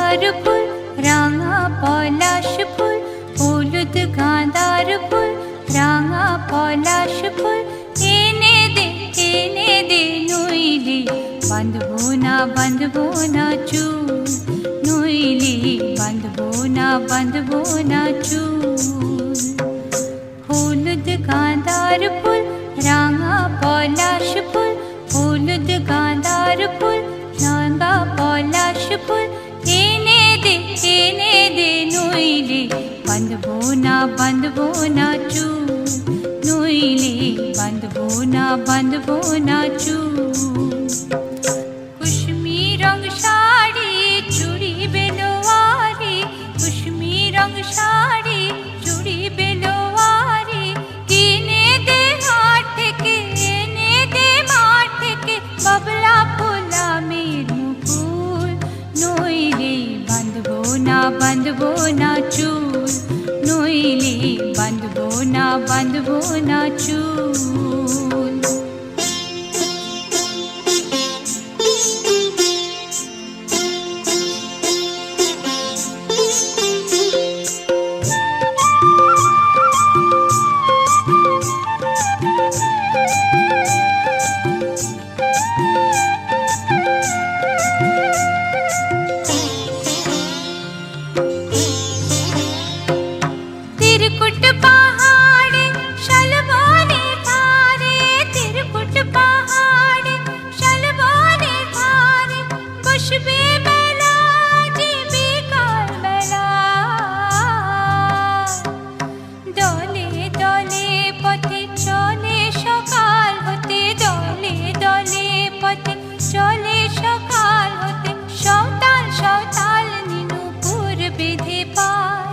গাঁদার ফুল, রাঙা পলাশ ফুল, হলুদ গাঁদার ফুল, রাঙা পলাশ ফুল, এনে দে নইলে বাঁধবো না চুল, নইলে বাঁধবো না চুল। হলুদ গাঁদার ফুল, রাঙা পলাশ ফুল, হলুদ গাঁদার ফুল, রাঙা পলাশ ফুল, এনে দে নইলে বাঁধবো না চুল, নইলে বাঁধবো না চুল। কুসুমি রং শাড়ি চুড়ি বেলোয়ারি, কুসুমি রং শাড়ি চুড়ি বেলোয়ারি, কিনে দে হাট থেকে, এনে দে মাঠ থেকে, বাবলা ফুলামের মুকুল, নইলে বাঁধবো না চুল, নইলে বাঁধবো না চুল। तिरकुट पहाड़े शलबोने धारे, तिरकुट पहाड़े शलबोने धारे, बसबे बेला जी बिकाल बेला, दले दले पथे चले सकाल होते, दले दले पथे चले सकाल होते, सौताल नीनुपुर बेधे पाय,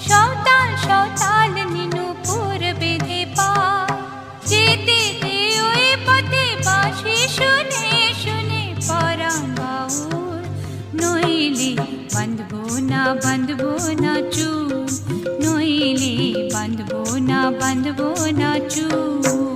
सौताल नीनुपुर बेधे पाय, जेते दे ओई पथे बाँशि शुने शुने पराण बाउल, नइले बाँधबो ना चुल, नइले बाँधबो ना चुल।